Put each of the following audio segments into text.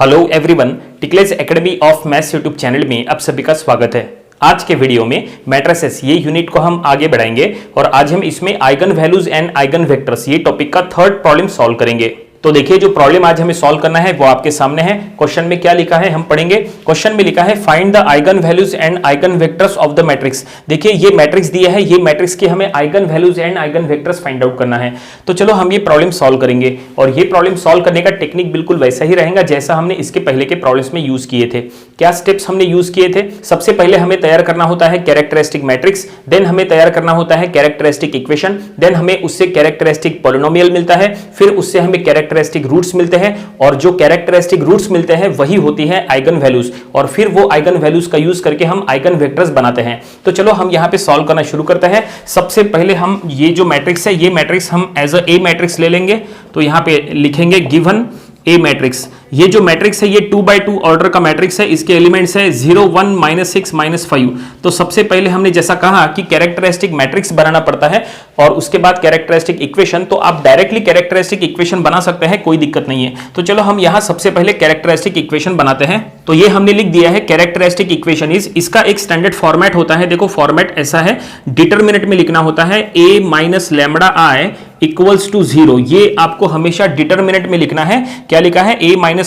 Hello everyone, टिकलेज academy of maths YouTube channel में आप सभी का स्वागत है। आज के वीडियो में मैट्रिसेस ये यूनिट को हम आगे बढ़ाएंगे और आज हम इसमें eigen values and eigen vectors ये टॉपिक का थर्ड प्रॉब्लम सॉल्व करेंगे। तो देखिए जो प्रॉब्लम आज हमें सॉल्व करना है वो आपके सामने है। क्वेश्चन में क्या लिखा है हम पढ़ेंगे। क्वेश्चन में लिखा है find the eigen values and eigen vectors of the matrix. देखिए ये मैट्रिक्स दिया है, ये मैट्रिक्स के हमें eigen values and eigen vectors find out करना है। तो चलो हम ये प्रॉब्लम सॉल्व करेंगे और ये प्रॉब्लम सॉल्व करने का टेक्निक बिल्कुल वैसा ही रहेगा जैसा हमने इसके पहले के प्रॉब्लम्स में यूज किए थे। क्या स्टेप्स हमने यूज किए थे? सबसे पहले हमें तैयार करना होता है कैरेक्टरिस्टिक मैट्रिक्स, देन हमें तैयार करना होता है कैरेक्टरिस्टिक इक्वेशन, देन हमें उससे कैरेक्टरिस्टिक पॉलिनोमियल मिलता है, फिर उससे हमें कैरेक्टरिस्टिक रूट्स मिलते हैं और जो कैरेक्टरिस्टिक रूट्स मिलते हैं वही होती है आइगन वैल्यूज और फिर वो आइगन वैल्यूज का यूज करके हम आइगन वेक्टर्स बनाते हैं। तो चलो हम यहां पे सॉल्व करना शुरू करते हैं। सबसे पहले हम ये जो मैट्रिक्स है ये मैट्रिक्स हम एज ए मैट्रिक्स ले लेंगे। तो यहां पे लिखेंगे गिवन ए मैट्रिक्स। ये जो मैट्रिक्स है ये 2x2 ऑर्डर का मैट्रिक्स है। इसके एलिमेंट्स है 0 1 -6 -5। तो सबसे पहले हमने जैसा कहा कि कैरेक्टरिस्टिक मैट्रिक्स बनाना पड़ता है और उसके बाद कैरेक्टरिस्टिक इक्वेशन। तो आप डायरेक्टली कैरेक्टरिस्टिक इक्वेशन बना सकते हैं, कोई दिक्कत नहीं है। तो चलो हम यहां सबसे पहले कैरेक्टरिस्टिक इक्वेशन बनाते हैं। तो ये हमने लिख दिया है कैरेक्टरिस्टिक इक्वेशन इज, इसका एक स्टैंडर्ड फॉर्मेट होता है। देखो फॉर्मेट ऐसा है, डिटरमिनेंट में लिखना होता है a - λi इक्वल्स टू 0। ये आपको हमेशा डिटरमिनेंट में लिखना है। क्या लिखा है? a - λi।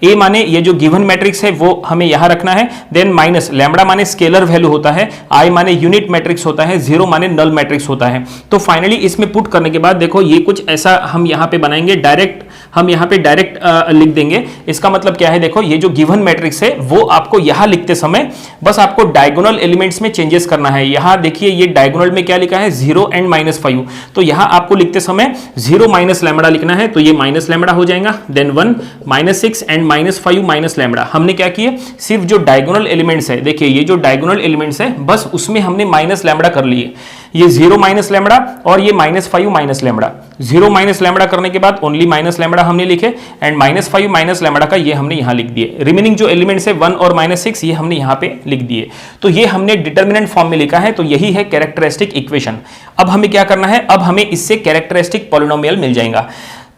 a माने ये जो गिवन मैट्रिक्स है वो हमें यहां रखना है, देन माइनस लैम्बडा माने स्केलर वैल्यू होता है, i माने यूनिट मैट्रिक्स होता है, 0 माने नल मैट्रिक्स होता है। तो फाइनली इसमें पुट करने के बाद देखो ये कुछ ऐसा हम यहां पे बनाएंगे, डायरेक्ट हम यहां पे डायरेक्ट लिख देंगे। इसका मतलब क्या है? देखो ये जो गिवन मैट्रिक्स है वो आपको यहां लिखते समय बस आपको डायगोनल एलिमेंट्स में चेंजेस करना है। यहां देखिए ये डायगोनल में क्या लिखा है? 0 एंड -5। तो यहां आपको लिखते समय 0 - लैम्बडा लिखना है, तो ये माइनस लैम्बडा हो जाएगा, देन 1 -6 एंड -5 - लैम्बडा। हमने क्या किया? सिर्फ जो डायगोनल एलिमेंट्स है, देखिए ये जो डायगोनल एलिमेंट्स है बस उसमें हमने माइनस लैम्बडा कर लिए। ये 0 - लैम्बडा और ये -5 - लैम्बडा। 0 - लैम्बडा करने के बाद ओनली माइनस लैम्बडा हमने लिखे एंड -5 - लैम्बडा का ये हमने यहां लिख दिए। रिमेनिंग जो एलिमेंट्स है 1 और -6 ये हमने यहां पे लिख दिए। तो ये हमने डिटरमिनेंट फॉर्म में लिखा है। तो यही है कैरेक्टरिस्टिक इक्वेशन। अब हमें क्या करना है? अब हमें इससे कैरेक्टरिस्टिक पॉलिनोमियल मिल जाएगा।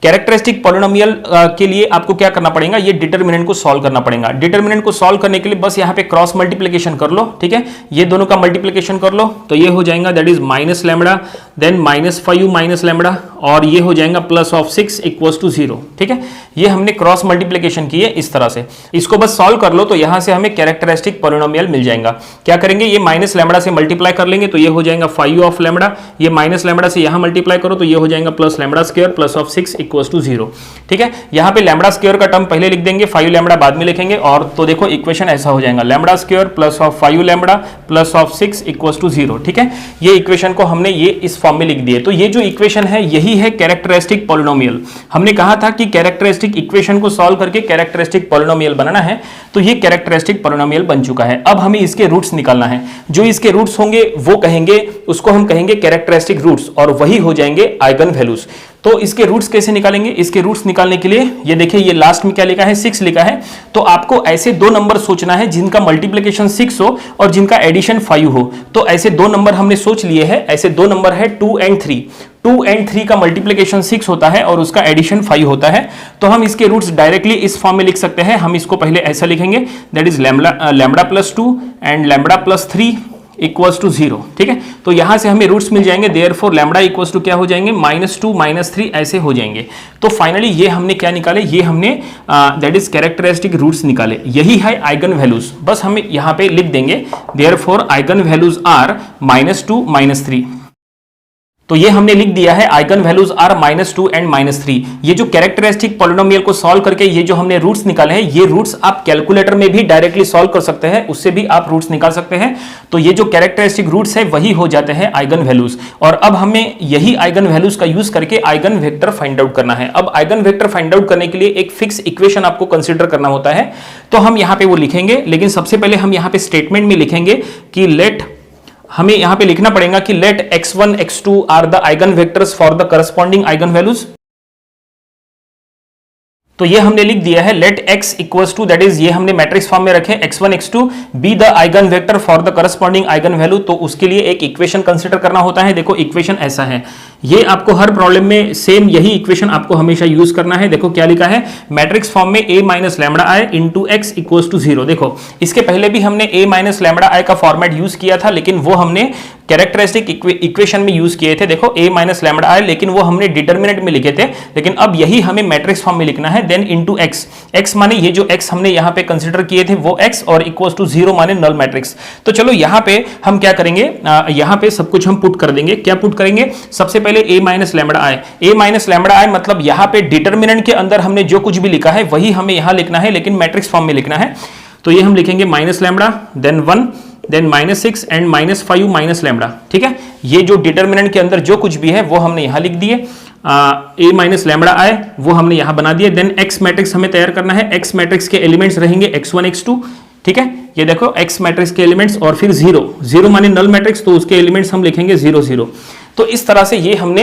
कैरेक्टरिस्टिक पॉलिनोमियल के लिए आपको क्या करना पड़ेगा? ये डिटरमिनेंट को सॉल्व करना पड़ेगा। डिटरमिनेंट को सॉल्व करने के लिए बस यहाँ पे क्रॉस मल्टीप्लिकेशन कर लो, ठीक है। ये दोनों का मल्टीप्लिकेशन कर लो तो ये हो जाएगा that is minus lambda, then -5 - lambda और ये हो जाएगा +6 इक्वल्स टू 0, ठीक है। ये हमने क्रॉस मल्टीप्लिकेशन की है इस तरह से। इसको बस सॉल्व कर लो तो यहां से हमें कैरेक्टरिस्टिक पॉलिनोमियल मिल जाएगा। क्या करेंगे? ये माइनस लैम्बडा से मल्टीप्लाई कर लेंगे तो ये हो जाएगा 5 ऑफ लैम्बडा। ये माइनस लैम्बडा से यहां मल्टीप्लाई करो तो ये हो जाएगा plus lambda square +6 equals to 0, ठीक है। यहां पे लैम्बडा स्क्वायर का टर्म पहले लिख देंगे, 5 लैम्बडा बाद में लिखेंगे। और तो देखो इक्वेशन ऐसा हो जाएगा lambda square +5 lambda +6 equals to 0, ठीक है। ये इक्वेशन को हमने ये इस फॉर्म में लिख दिए। तो ये जो इक्वेशन है यही है कैरेक्टरिस्टिक पॉलिनोमियल। हमने कहा था कि कैरेक्टरिस्टिक इक्वेशन को सॉल्व करके कैरेक्टरिस्टिक पॉलिनोमियल बनाना है, तो ये कैरेक्टरिस्टिक पॉलिनोमियल बन चुका है। अब हमें इसके रूट्स निकालना है। जो इसके रूट्स होंगे वो कहेंगे, उसको हम कहेंगे कैरेक्टरिस्टिक रूट्स और वही हो जाएंगे आइगन वैल्यूज। तो इसके रूट्स कैसे निकालेंगे? इसके रूट्स निकालने के लिए ये देखिए ये लास्ट में क्या लिखा है? 6 लिखा है। तो आपको ऐसे दो नंबर सोचना है जिनका मल्टीप्लिकेशन 6 हो और जिनका एडिशन 5 हो। तो ऐसे दो नंबर हमने सोच लिए हैं। ऐसे दो नंबर है 2 एंड 3। 2 एंड 3 का मल्टीप्लिकेशन 6 होता है और उसका एडिशन 5 होता है। तो हम इसके रूट्स डायरेक्टली इस फॉर्म में लिख सकते हैं। हम इसको पहले ऐसा लिखेंगे that is lambda +2 and lambda +3 equals to 0, ठीक है। तो यहां से हमें रूट्स मिल जाएंगे, देयरफॉर लैम्बडा इक्वल्स टू क्या हो जाएंगे? -2 -3 ऐसे हो जाएंगे। तो फाइनली ये हमने क्या निकाले? ये हमने दैट इज कैरेक्टरिस्टिक रूट्स निकाले। यही है आइगन वैल्यूज। बस हम यहां पे लिख देंगे देयरफॉर आइगन वैल्यूज आर -2 -3। तो ये हमने लिख दिया है आइगन वैल्यूज आर -2 एंड -3। ये जो कैरेक्टरिस्टिक पॉलिनोमियल को सॉल्व करके ये जो हमने रूट्स निकाले हैं, ये रूट्स आप कैलकुलेटर में भी डायरेक्टली सॉल्व कर सकते हैं, उससे भी आप रूट्स निकाल सकते हैं। तो ये जो कैरेक्टरिस्टिक रूट्स है वही हो जाते हैं आइगन वैल्यूज। और अब हमें यही आइगन वैल्यूज का यूज करके आइगन वेक्टर फाइंड आउट करना है। अब आइगन वेक्टर फाइंड आउट करने के लिए एक फिक्स इक्वेशन आपको कंसिडर करना होता है। तो हम यहाँ पे वो लिखेंगे, लेकिन सबसे पहले हम यहाँ पे स्टेटमेंट में लिखेंगे कि हमें यहां पे लिखना पड़ेगा कि let x1 x2 are the eigen vectors for the corresponding eigen values. तो ये हमने लिख दिया है let x equals to that is ये हमने मैट्रिक्स फॉर्म में रखे x1 x2 be the eigen vector for the corresponding eigen value. तो उसके लिए एक इक्वेशन कंसीडर करना होता है। देखो इक्वेशन ऐसा है, ये आपको हर प्रॉब्लम में सेम यही इक्वेशन आपको हमेशा यूज करना है। देखो क्या लिखा है, मैट्रिक्स फॉर्म में a minus lambda I into X equals to 0। देखो इसके पहले भी हमने a माइनस लैम्बडा आई का फॉर्मेट यूज किया था, लेकिन वो हमने कैरेक्टरिस्टिक इक्वेशन में यूज किए थे। देखो a माइनस लैम्बडा आई, लेकिन वो हमने डिटर्मिनेंट में लिखे थे, लेकिन अब यही हमें मैट्रिक्स फॉर्म में लिखना है। देन इनटू x, x माने ये जो x हमने यहाँ पे कंसीडर किए थे वो x, और इक्वल्स टू 0 माने नल मैट्रिक्स। तो चलो यहाँ पे हम क्या करेंगे, यहाँ पे सब कुछ हम पुट कर देंगे। क्या पुट करेंगे, सबसे पहले a minus lambda I, a minus lambda I मतलब यहाँ पे डिटर्मिनेंट के अंदर हमने जो कुछ भी लिखा है वही हमें यहाँ लिखना है, लेकिन मैट्रिक्स फॉर्म में लिखना है। तो ये हम लिखेंगे minus lambda, then 1, then -6 and -5 minus lambda. ठीक है, ये जो डिटर्मिनेंट के अंदर जो कुछ भी है वो हमने यहां लिख दिए। a माइनस लैम्बडा आए वो हमने यहां बना दिए। देन x मैट्रिक्स हमें तैयार करना है। x मैट्रिक्स के एलिमेंट्स रहेंगे x1 x2। ठीक है, ये देखो x मैट्रिक्स के एलिमेंट्स, और फिर 0 माने नल मैट्रिक्स, तो उसके एलिमेंट्स हम लिखेंगे 0 0। तो इस तरह से ये हमने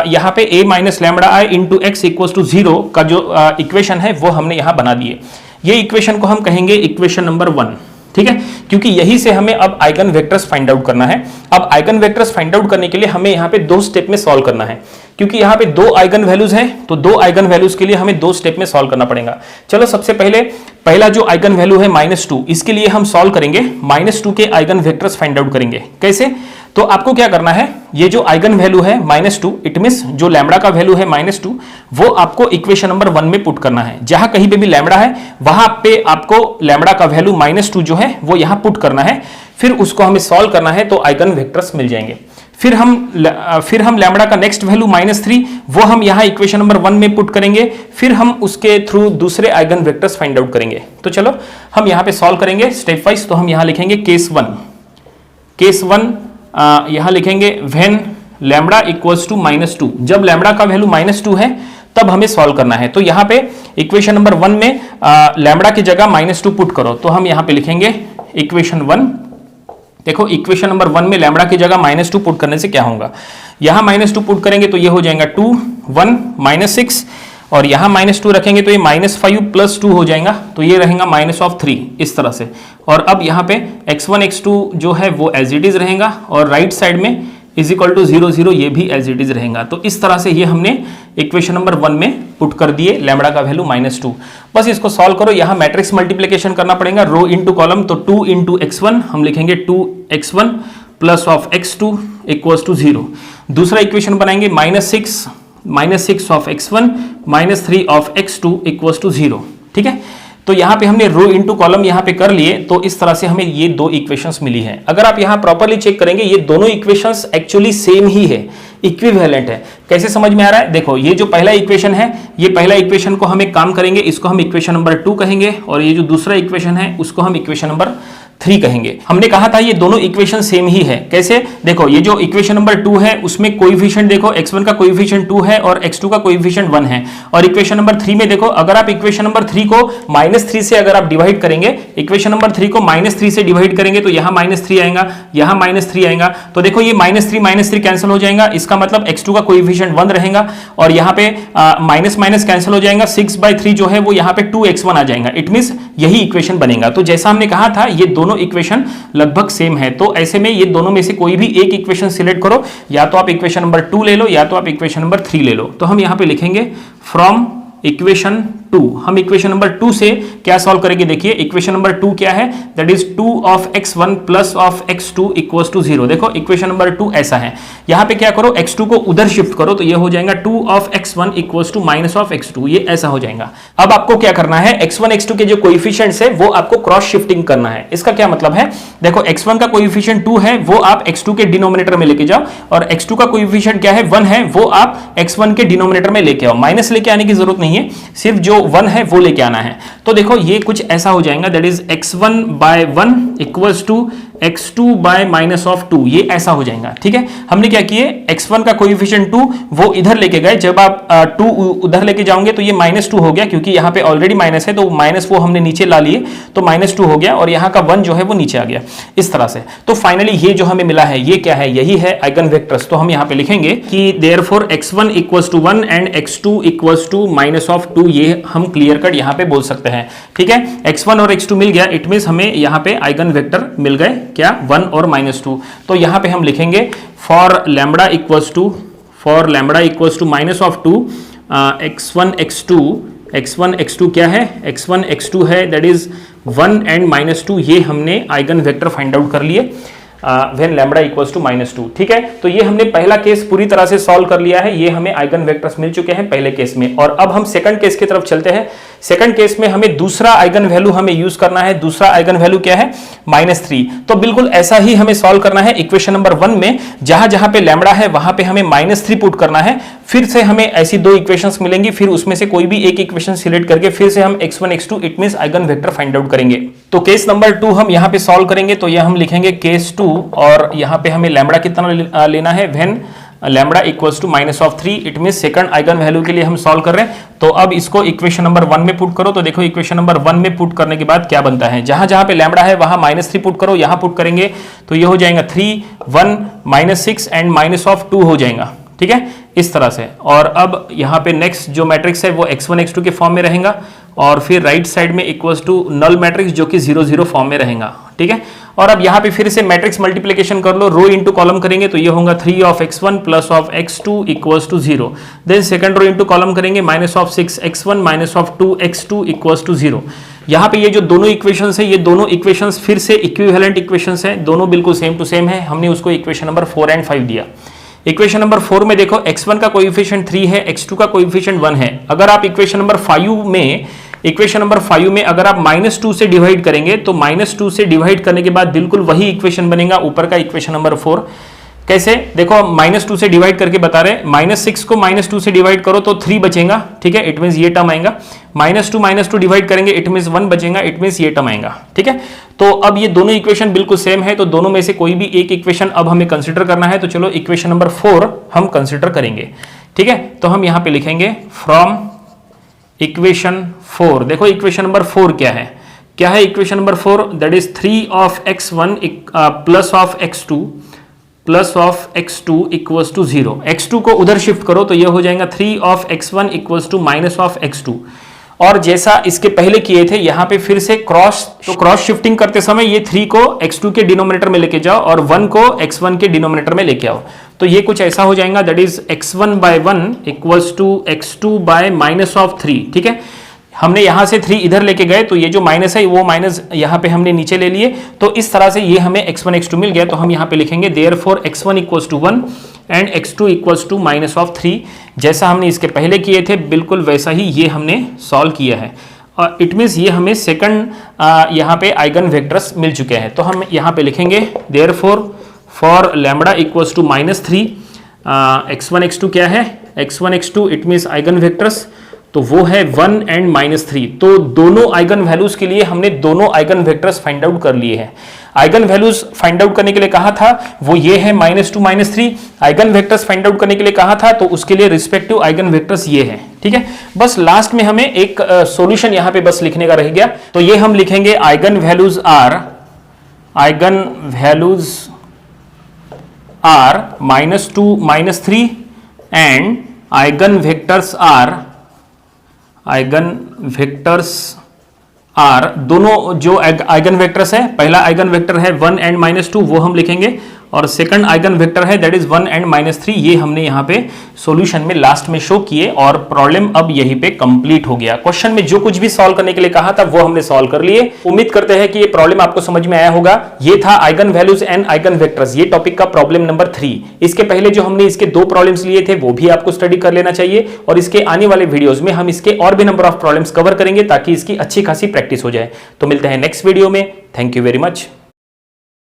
यहाँ पे a minus lambda I into X equals to 0 का जो इक्वेशन है वो हमने यहाँ बना दिए। ये इक्वेशन को हम कहेंगे इक्वेशन नंबर 1। ठीक है, क्योंकि यही से हमें अब आइगन वेक्टर्स फाइंड आउट करना है। अब आइगन वेक्टर्स फाइंड आउट करने के लिए हमें यहाँ पे 2 स्टेप में सॉल्व करना है, क्योंकि यहाँ पे 2 आइगन वैल्यूज हैं, तो 2 आइगन वैल्यूज के लिए हमें 2 स्टेप में सॉल्व करना पड़ेगा। चलो सबसे पहले पहला जो आइगन वैल्यू है -2, इसके लिए हम सॉल्व करेंगे, -2 के आइगन वेक्टर्स फाइंड आउट करेंगे। कैसे, तो आपको क्या करना है, ये जो आइगन वैल्यू है -2, इट मींस जो लैम्बडा का वैल्यू है -2, वो आपको इक्वेशन नंबर 1 में पुट करना है। जहां कहीं पे भी लैम्बडा है वहां पे आपको लैम्बडा का वैल्यू -2 जो है वो यहां पुट करना है, फिर उसको हमें सॉल्व करना है, तो आइगन वेक्टर्स मिल जाएंगे। फिर हम लैम्बडा का नेक्स्ट वैल्यू -3 वो हम यहां इक्वेशन नंबर 1 में पुट करेंगे, फिर हम उसके थ्रू दूसरे आइगन वेक्टर्स फाइंड आउट करेंगे। तो चलो हम यहां पे सॉल्व करेंगे स्टेप वाइज। तो हम यहां लिखेंगे केस 1 यहां लिखेंगे व्हेन लैम्बडा इक्वल्स टू -2। जब लैम्बडा का वैल्यू -2 है तब हमें सॉल्व करना है। तो यहां पे इक्वेशन नंबर 1 में लैम्बडा की जगह -2 पुट करो, तो हम यहां पे लिखेंगे इक्वेशन 1। देखो इक्वेशन नंबर 1 में लैम्बडा की जगह -2 पुट करने से क्या होगा, यहां -2 पुट करेंगे तो ये हो जाएगा 2, 1, -6, और यहां -2 रखेंगे तो ये -5 + 2 हो जाएगा, तो ये रहेगा -3 इस तरह से। और अब यहाँ पे x1 x2 जो है वो एज इट इज रहेगा, और राइट साइड में इज इक्वल टू 0 0 ये भी एज इट इज रहेगा। तो इस तरह से ये हमने इक्वेशन नंबर 1 में पुट कर दिए लैम्बडा का वैल्यू -2। बस इसको सॉल्व करो। यहाँ मैट्रिक्स मल्टीप्लिकेशन करना पड़ेगा, रो इंटू कॉलम, तो 2 इंटू x1 हम लिखेंगे 2x1 plus of x2 equals to 0। दूसरा इक्वेशन बनाएंगे -6 of x1 -3 of x2 equals to 0। ठीक है, तो यहां पे हमने रो इंटू कॉलम यहां पे कर लिए, तो इस तरह से हमें ये 2 इक्वेशंस मिली हैं। अगर आप यहां प्रॉपर्ली चेक करेंगे ये दोनों इक्वेशंस एक्चुअली सेम ही है, इक्विवेलेंट है। कैसे समझ में आ रहा है, देखो ये जो पहला इक्वेशन है, ये पहला इक्वेशन को हम एक काम करेंगे, इसको हम इक्वेशन नंबर 2 कहेंगे, और ये जो दूसरा इक्वेशन है उसको हम इक्वेशन नंबर 3 कहेंगे। हमने कहा था ये दोनों इक्वेशन सेम ही है। कैसे, देखो ये जो इक्वेशन नंबर 2 है उसमें कोएफिशिएंट देखो, x1 का कोएफिशिएंट 2 है और x2 का कोएफिशिएंट 1 है। और इक्वेशन नंबर 3 में देखो, अगर आप इक्वेशन नंबर 3 को -3 से अगर आप डिवाइड करेंगे, इक्वेशन नंबर 3 को -3 से डिवाइड करेंगे तो यहाँ -3 आएगा, यहाँ -3 आएगा। तो देखो ये -3 कैंसिल हो जाएगा, इसका मतलब x2 का कोएफिशिएंट 1 रहेगा, और यहाँ पे माइनस कैंसिल हो जाएगा, 6/3 जो है वो यहाँ पे 2x1 आ जाएगा। इट मींस यही इक्वेशन बनेगा। तो जैसा हमने कहा था ये दोनों इक्वेशन लगभग सेम है, तो ऐसे में ये दोनों में से कोई भी एक इक्वेशन सिलेक्ट करो, या तो आप इक्वेशन नंबर 2 ले लो या तो आप इक्वेशन नंबर 3 ले लो। तो हम यहां पे लिखेंगे फ्रॉम इक्वेशन 2। हम इक्वेशन नंबर 2 से क्या सॉल्व करेंगे, देखिए इक्वेशन नंबर 2 क्या है, that is 2 of x1 plus of x2 equals to 0। देखो इक्वेशन नंबर 2 ऐसा है, यहां पे क्या करो, x2 को उधर शिफ्ट करो, तो ये हो जाएगा 2 of x1 equals to minus of x2, ये ऐसा हो जाएगा। अब आपको क्या करना है, x1 x2 के जो कोएफिशिएंट्स है वो आपको क्रॉस शिफ्टिंग करना है। इसका क्या मतलब है, देखो x1 का कोएफिशिएंट 2 है, वो आप x2 के डिनोमिनेटर में लेके जाओ, और x2 का कोएफिशिएंट क्या है, 1 है, वो आप x1 के डिनोमिनेटर में लेके आओ। माइनस लेके आने की जरूरत नहीं है, सिर्फ जो 1 है वो लेके आना है। तो देखो ये कुछ ऐसा हो जाएगा, that is x1/1 equals to x2 by minus of 2, ये ऐसा हो जाएगा। ठीक है, हमने क्या किए, x1 का कोएफिशिएंट 2 वो इधर लेके गए, जब आप 2 उधर लेके जाओगे तो ये -2 हो गया, क्योंकि यहाँ पे ऑलरेडी माइनस है, तो माइनस वो हमने नीचे ला लिए, तो -2 हो गया, और यहाँ का 1 जो है वो नीचे आ गया, इस तरह से। तो फाइनली ये जो हमें मिला है ये क्या है, यही है आइगन वेक्टर्स। तो हम यहाँ पे लिखेंगे कि therefore x1 equals to 1 and x2 equals to minus of 2, ये हम क्लियर कट यहाँ पे बोल सकते हैं। ठीक है, x1 और x2 मिल गया, इट मींस हमें यहाँ पे आइगन वेक्टर मिल गए, क्या, 1 और -2। तो यहाँ पे हम लिखेंगे for lambda equals to for lambda equals to minus of 2 x1 x2 क्या है, x1 x2 है, दैट इज 1 एंड -2, ये हमने आइगन वेक्टर फाइंड आउट कर लिए व्हेन लैम्बडा इक्वल्स टू -2। ठीक है, तो ये हमने पहला केस पूरी तरह से सॉल्व कर लिया है, ये हमें आइगन वेक्टर्स मिल चुके हैं पहले केस में। और अब हम सेकंड केस की तरफ चलते हैं। सेकंड केस में हमें दूसरा आइगन वैल्यू हमें यूज करना है। दूसरा आइगन वैल्यू क्या है, -3। तो बिल्कुल ऐसा ही हमें सॉल्व करना है इक्वेशन नंबर 1 में, जहां जहां पे लैम्बडा है वहां पे हमें -3 पुट करना है। फिर से हमें ऐसी दो इक्वेशंस मिलेंगी, फिर उसमें से कोई भी एक इक्वेशन सिलेक्ट करके फिर से हम x1 x2 it means eigen vector find out करेंगे। तो केस नंबर 2 हम यहां पे सॉल्व करेंगे, तो यह हम लिखेंगे केस 2, और यहां पे हमें लैम्बडा कितना लेना है, when lambda equals to -3, it means second eigen value के लिए हम सॉल्व कर रहे हैं। तो अब इसको इक्वेशन नंबर 1 में पुट करो। तो देखो इक्वेशन नंबर 1 में पुट करने के बाद क्या बनता है, जहां जहां पे लैम्बडा है वहां -3 पुट करो, यहां पुट करेंगे तो ये हो जाएगा 3, 1, -6 एंड -2 हो जाएगा। ठीक है, इस तरह से। और अब यहाँ पे नेक्स्ट जो मैट्रिक्स है वो x1 x2 के फॉर्म में रहेगा, और फिर राइट साइड में इक्वल्स टू नल मैट्रिक्स जो कि 0 0 फॉर्म में रहेगा। ठीक है, और अब यहाँ पे फिर से मैट्रिक्स मल्टीप्लिकेशन कर लो, रो इंटू कॉलम करेंगे तो ये होगा 3 of x1 plus of x2 equals to 0। Then second row into column करेंगे -6x1 -2x2 इक्वल्स टू 0। यहाँ पे ये जो दोनों इक्वेशंस है, ये दोनों इक्वेशंस फिर से इक्विवेलेंट इक्वेशंस हैं, दोनों बिल्कुल सेम टू सेम है। हमने उसको इक्वेशन नंबर 4 एंड 5 दिया। इक्वेशन नंबर 4 में देखो x1 का कोएफिशिएंट 3 है, x2 का कोएफिशिएंट 1 है। अगर आप इक्वेशन नंबर 5 में अगर आप -2 से डिवाइड करेंगे तो -2 से डिवाइड करने के बाद बिल्कुल वही इक्वेशन बनेगा ऊपर का इक्वेशन नंबर 4। कैसे, देखो -2 से डिवाइड करके बता रहे, -6 को -2 से डिवाइड करो तो 3 बचेगा। ठीक है, इट मींस ये टर्म आएगा। -2 डिवाइड करेंगे इट मींस 1 बचेगा, इट मींस ये टर्म आएगा। ठीक है, तो अब ये दोनों इक्वेशन बिल्कुल सेम है, तो दोनों में से कोई भी एक इक्वेशन अब हमें कंसीडर करना है। तो चलो इक्वेशन नंबर 4 हम कंसीडर करेंगे। ठीक है, तो हम यहां पे लिखेंगे फ्रॉम इक्वेशन 4। देखो इक्वेशन नंबर 4 क्या है, equation number 4, that is 3 of x1 plus of x2 equals to 0। x2 को उधर शिफ्ट करो तो ये हो जाएगा 3 of x1 equals to minus of x2। और जैसा इसके पहले किए थे यहाँ पे फिर से क्रॉस शिफ्टिंग करते समय ये 3 को x2 के डिनोमिनेटर में लेके जाओ और 1 को x1 के डिनोमिनेटर में लेके आओ। तो ये कुछ ऐसा हो जाएगा, that is x1 by 1 equals to x2 by minus of 3। ठीक है, हमने यहां से 3 इधर लेके गए तो ये जो माइनस है वो माइनस यहां पे हमने नीचे ले लिए, तो इस तरह से ये हमें x1 x2 मिल गया। तो हम यहां पे लिखेंगे therefore x1 equals to 1 and x2 equals to minus of 3। जैसा हमने इसके पहले किए थे बिल्कुल वैसा ही ये हमने सॉल्व किया है। इट मीन्स ये हमें सेकंड यहाँ पे आइगन वेक्टर्स मिल चुके हैं। तो हम यहाँ पे लिखेंगे therefore for lambda equals to -3 x1 x2 क्या है, x1 x2 it means eigen vectors, तो वो है 1 एंड -3। तो दोनों आइगन वैल्यूज के लिए हमने दोनों आइगन वेक्टर्स फाइंड आउट कर लिए हैं। आइगन वैल्यूज फाइंड आउट करने के लिए कहा था वो ये है -2 -3। आइगन वेक्टर्स फाइंड आउट करने के लिए कहा था तो उसके लिए रिस्पेक्टिव आइगन वेक्टर्स ये है। ठीक है, बस लास्ट में हमें एक सॉल्यूशन यहां पे बस लिखने का रह गया। तो ये हम लिखेंगे eigenvalues are -2 -3 and eigenvectors are दोनों जो आइगन वेक्टर्स है, पहला आइगन वेक्टर है 1 एंड -2 वो हम लिखेंगे, और सेकंड आइगन वेक्टर है दैट इज 1 एंड -3। ये हमने यहाँ पे सॉल्यूशन में लास्ट में शो किए और प्रॉब्लम अब यहीं पे कंप्लीट हो गया। क्वेश्चन में जो कुछ भी सॉल्व करने के लिए कहा था वो हमने सॉल्व कर लिए। उम्मीद करते हैं कि ये प्रॉब्लम आपको समझ में आया होगा। ये था eigen values and eigen vectors, ये टॉपिक का प्रॉब्लम नंबर 3। इसके पहले जो हमने इसके 2 प्रॉब्लम्स लिए थे वो भी आपको स्टडी कर लेना चाहिए, और इसके आने वाले वीडियोज में हम इसके और भी नंबर ऑफ प्रॉब्लम्स कवर करेंगे ताकि इसकी अच्छी खासी प्रैक्टिस हो जाए। तो मिलते हैं नेक्स्ट वीडियो में। Thank you very much.